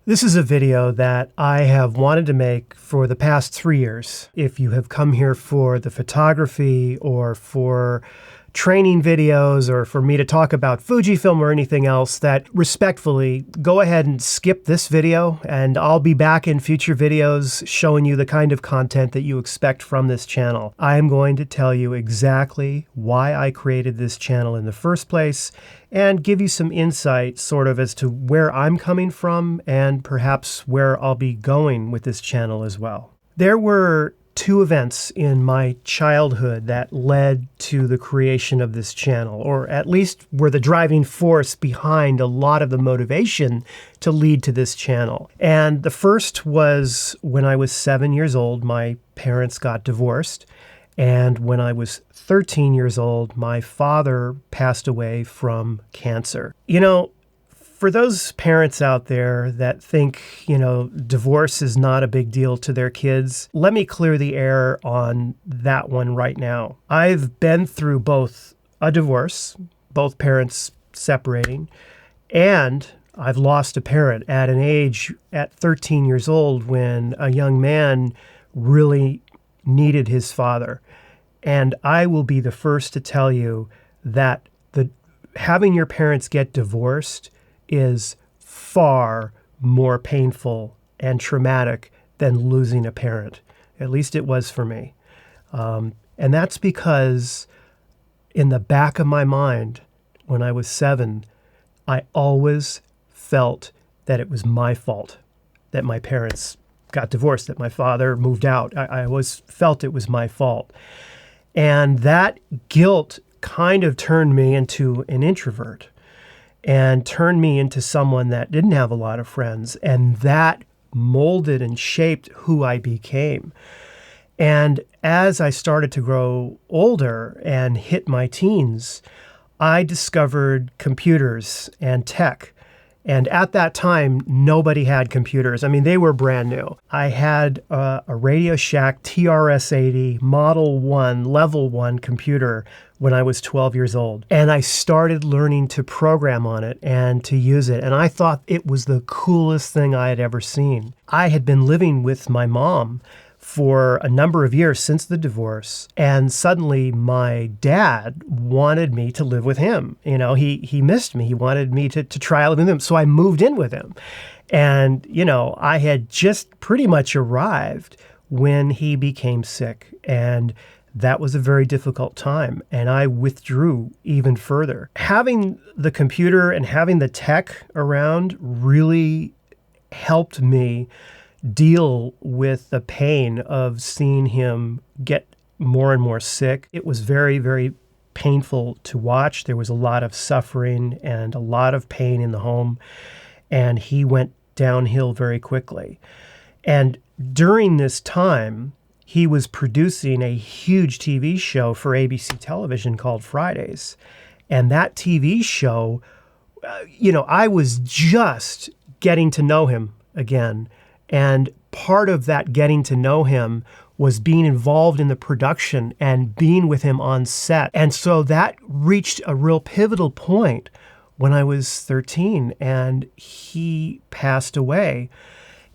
This is a video that I have wanted to make for the past 3 years. If you have come here for the photography or for training videos or for me to talk about Fujifilm or anything else, that respectfully, go ahead and skip this video and I'll be back in future videos showing you the kind of content that you expect from this channel. I am going to tell you exactly why I created this channel in the first place and give you some insight sort of as to where I'm coming from and perhaps where I'll be going with this channel as well. There were two events in my childhood that led to the creation of this channel, or at least were the driving force behind a lot of the motivation to lead to this channel. And the first was when I was 7 years old, my parents got divorced. And when I was 13 years old, my father passed away from cancer. You know, for those parents out there that think, divorce is not a big deal to their kids, let me clear the air on that one right now. I've been through both a divorce, both parents separating, and I've lost a parent at an age at 13 years old when a young man really needed his father. And I will be the first to tell you that having your parents get divorced is far more painful and traumatic than losing a parent. At least it was for me. And that's because in the back of my mind, when I was 7, I always felt that it was my fault that my parents got divorced, that my father moved out. I always felt it was my fault. And that guilt kind of turned me into an introvert and turned me into someone that didn't have a lot of friends. And that molded and shaped who I became. And as I started to grow older and hit my teens, I discovered computers and tech. And at that time, nobody had computers. I mean, they were brand new. I had a Radio Shack TRS-80 Model 1, Level 1 computer when I was 12 years old. And I started learning to program on it and to use it. And I thought it was the coolest thing I had ever seen. I had been living with my mom for a number of years since the divorce. And suddenly my dad wanted me to live with him. He missed me. He wanted me to try out with him. So I moved in with him. And, I had just pretty much arrived when he became sick. And that was a very difficult time. And I withdrew even further. Having the computer and having the tech around really helped me deal with the pain of seeing him get more and more sick. It was very, very painful to watch. There was a lot of suffering and a lot of pain in the home, and he went downhill very quickly. And during this time, he was producing a huge TV show for ABC television called Fridays. And that TV show, I was just getting to know him again. And part of that getting to know him was being involved in the production and being with him on set. And so that reached a real pivotal point when I was 13 and he passed away.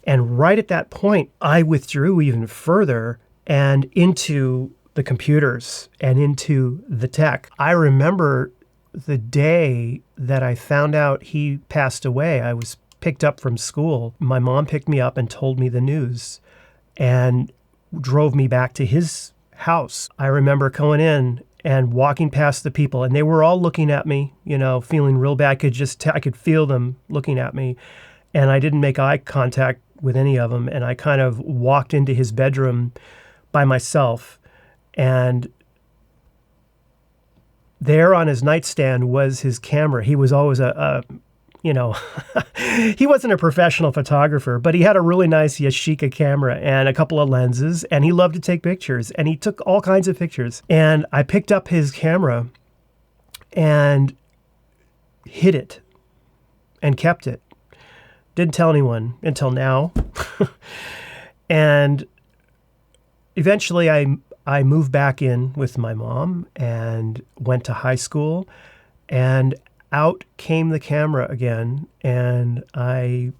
And right at that point, I withdrew even further and into the computers and into the tech. I remember the day that I found out he passed away. I was picked up from school. My mom picked me up and told me the news and drove me back to his house. I remember going in and walking past the people, and they were all looking at me, feeling real bad. I could feel them looking at me, and I didn't make eye contact with any of them. And I kind of walked into his bedroom by myself, and there on his nightstand was his camera. He was always he wasn't a professional photographer, but he had a really nice Yashica camera and a couple of lenses, and he loved to take pictures, and he took all kinds of pictures. And I picked up his camera and hid it and kept it. Didn't tell anyone until now. And eventually I moved back in with my mom and went to high school, and out came the camera again, and I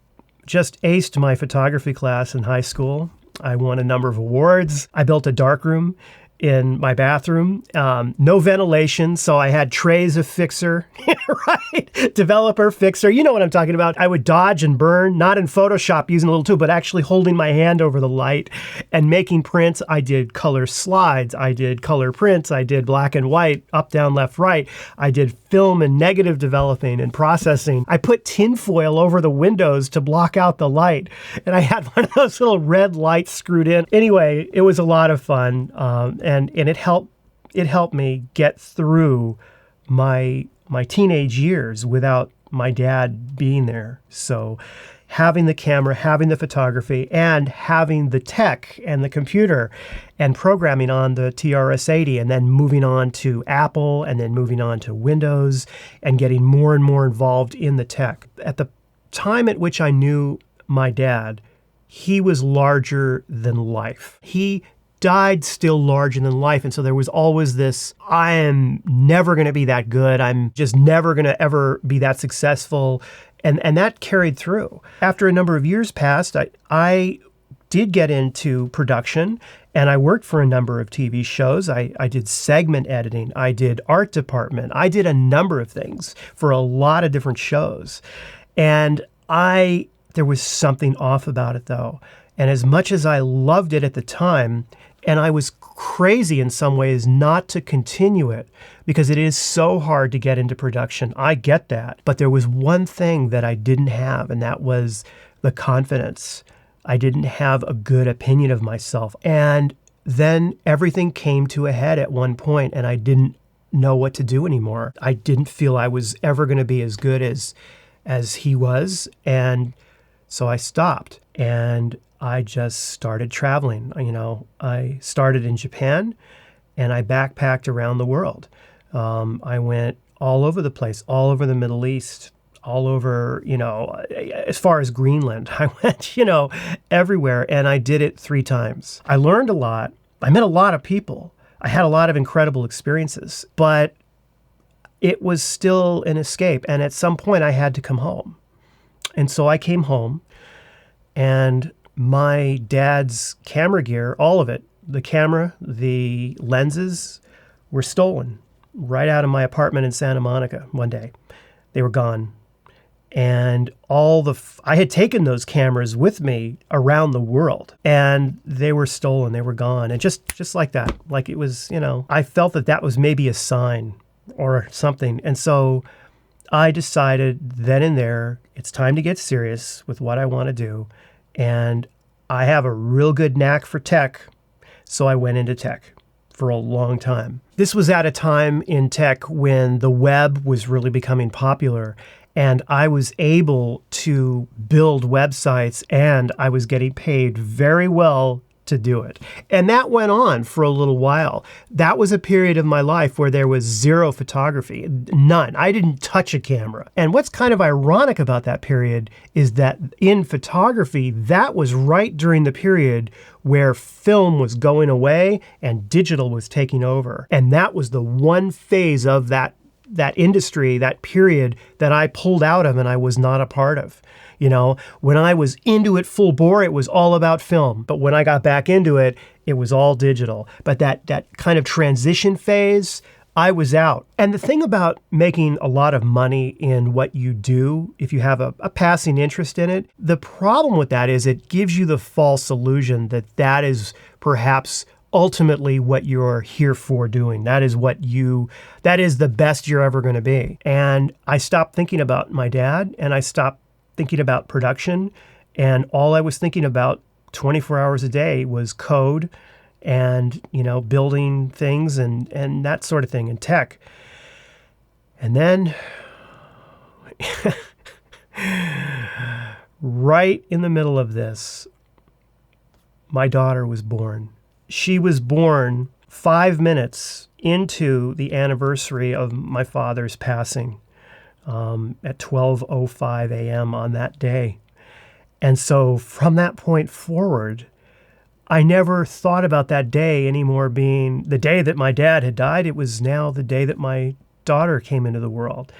just aced my photography class in high school. I won a number of awards. I built a darkroom in my bathroom. No ventilation, so I had trays of fixer, right? Developer, fixer, you know what I'm talking about. I would dodge and burn, not in Photoshop using a little tool, but actually holding my hand over the light and making prints. I did color slides. I did color prints. I did black and white, up, down, left, right. I did film and negative developing and processing. I put tinfoil over the windows to block out the light. And I had one of those little red lights screwed in. Anyway, it was a lot of fun. And it helped me get through my teenage years without my dad being there. So having the camera, having the photography, and having the tech and the computer and programming on the TRS-80, and then moving on to Apple, and then moving on to Windows, and getting more and more involved in the tech. At the time at which I knew my dad, he was larger than life. He died still larger than life. And so there was always this, I am never going to be that good. I'm just never going to ever be that successful. And that carried through. After a number of years passed, I did get into production, and I worked for a number of TV shows. I did segment editing. I did art department. I did a number of things for a lot of different shows. And there was something off about it, though. And as much as I loved it at the time, and I was crazy in some ways not to continue it because it is so hard to get into production. I get that. But there was one thing that I didn't have, and that was the confidence. I didn't have a good opinion of myself. And then everything came to a head at one point, and I didn't know what to do anymore. I didn't feel I was ever going to be as good as he was. And so I stopped, and I just started traveling. I started in Japan, and I backpacked around the world. I went all over the place, all over the Middle East, all over, as far as Greenland. I went, everywhere, and I did it 3 times. I learned a lot. I met a lot of people. I had a lot of incredible experiences, but it was still an escape. And at some point, I had to come home. And so I came home, and my dad's camera gear, all of it, the camera, the lenses, were stolen right out of my apartment in Santa Monica one day. They were gone. And I had taken those cameras with me around the world, and they were stolen. They were gone. And just like that, like it was, I felt that was maybe a sign or something. And so I decided then and there, it's time to get serious with what I want to do. And I have a real good knack for tech, so I went into tech for a long time. This was at a time in tech when the web was really becoming popular, and I was able to build websites, and I was getting paid very well to do it. And that went on for a little while. That was a period of my life where there was zero photography, none. I didn't touch a camera. And what's kind of ironic about that period is that in photography, that was right during the period where film was going away and digital was taking over. And that was the one phase of that industry, that period that I pulled out of and I was not a part of. When I was into it full bore, it was all about film. But when I got back into it, it was all digital. But that kind of transition phase, I was out. And the thing about making a lot of money in what you do, if you have a passing interest in it, the problem with that is it gives you the false illusion that is perhaps ultimately what you're here for doing. That is the best you're ever going to be. And I stopped thinking about my dad, and I stopped thinking about production, and all I was thinking about 24 hours a day was code and, building things and that sort of thing in tech. And then right in the middle of this, my daughter was born. She was born 5 minutes into the anniversary of my father's passing. At 12:05 a.m. on that day. And so from that point forward, I never thought about that day anymore being the day that my dad had died. It was now the day that my daughter came into the world.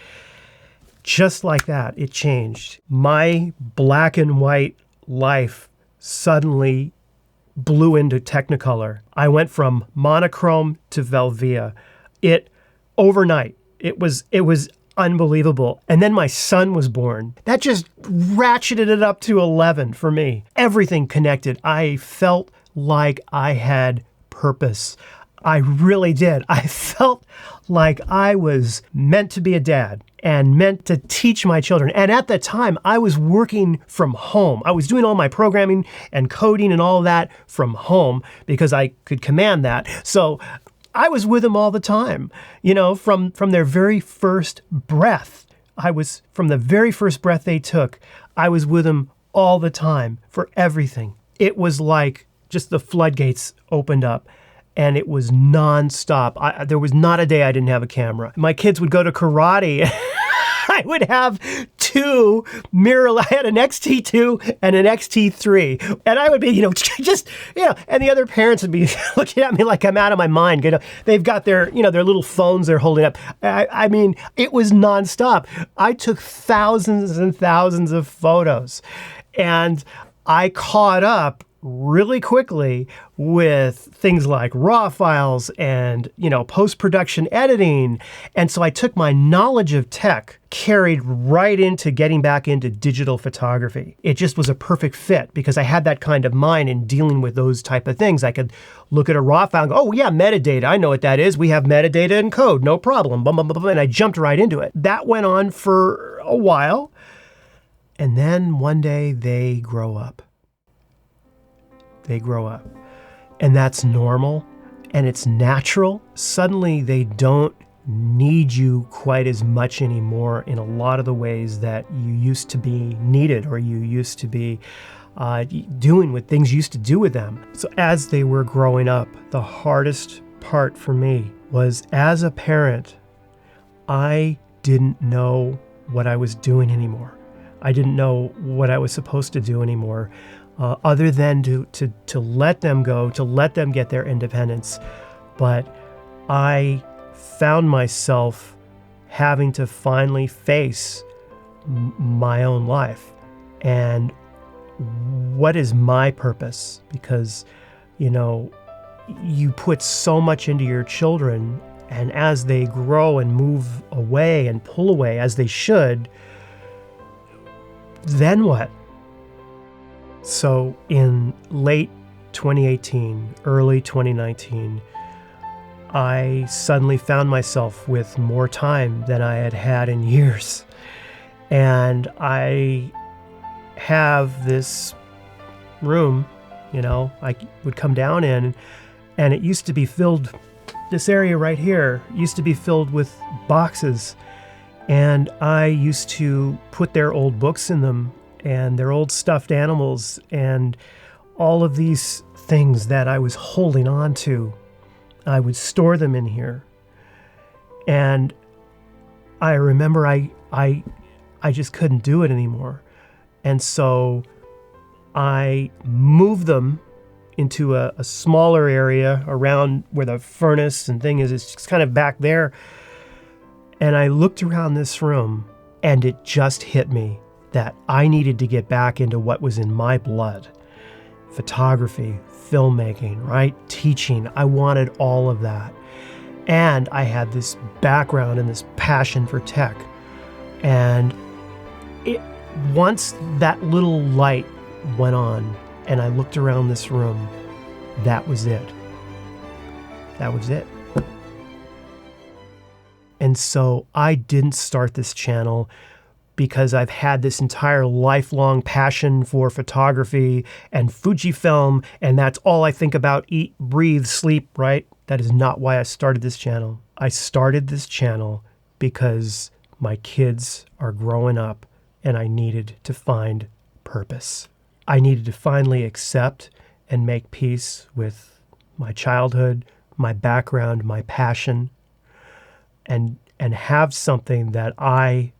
Just like that, it changed. My black and white life suddenly blew into Technicolor. I went from monochrome to Velvia. Overnight, it was unbelievable. And then my son was born. That just ratcheted it up to 11 for me. Everything connected. I felt like I had purpose. I really did. I felt like I was meant to be a dad and meant to teach my children. And at the time, I was working from home. I was doing all my programming and coding and all of that from home because I could command that. So I was with them all the time, from their very first breath. From the very first breath they took, I was with them all the time for everything. It was like just the floodgates opened up. And it was nonstop. There was not a day I didn't have a camera. My kids would go to karate. I would have two mirror. I had an XT2 and an XT3. And I would be, and the other parents would be looking at me like I'm out of my mind. They've got their little phones they're holding up. I mean, it was nonstop. I took thousands and thousands of photos. And I caught up really quickly with things like raw files and, post-production editing. And so I took my knowledge of tech, carried right into getting back into digital photography. It just was a perfect fit because I had that kind of mind in dealing with those type of things. I could look at a raw file and go, oh yeah, metadata. I know what that is. We have metadata in code, no problem. Blah, blah, blah, blah. And I jumped right into it. That went on for a while. And then one day they grow up. They grow up. And that's normal and it's natural. Suddenly they don't need you quite as much anymore in a lot of the ways that you used to be needed or you used to be doing what things you used to do with them. So as they were growing up, the hardest part for me was as a parent, I didn't know what I was doing anymore. I didn't know what I was supposed to do anymore. Other than to let them go, to let them get their independence. But I found myself having to finally face my own life. And what is my purpose? Because, you put so much into your children, and as they grow and move away and pull away, as they should, then what? So in late 2018, early 2019, I suddenly found myself with more time than I had had in years. And I have this room, I would come down in, and it used to be filled, this area right here used to be filled with boxes. And I used to put their old books in them and their old stuffed animals and all of these things that I was holding on to. I would store them in here. And I remember I just couldn't do it anymore. And so I moved them into a smaller area around where the furnace and thing is. It's just kind of back there. And I looked around this room and it just hit me that I needed to get back into what was in my blood. Photography, filmmaking, right? Teaching. I wanted all of that. And I had this background and this passion for tech. And once that little light went on and I looked around this room, that was it. That was it. And so I didn't start this channel because I've had this entire lifelong passion for photography and Fujifilm, and that's all I think about, eat, breathe, sleep, right? That is not why I started this channel. I started this channel because my kids are growing up and I needed to find purpose. I needed to finally accept and make peace with my childhood, my background, my passion, and have something that I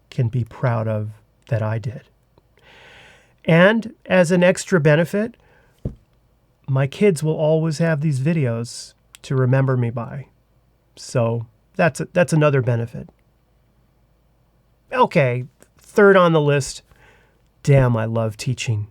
can be proud of that I did. And as an extra benefit, my kids will always have these videos to remember me by. So that's another benefit. Okay, third on the list. Damn, I love teaching.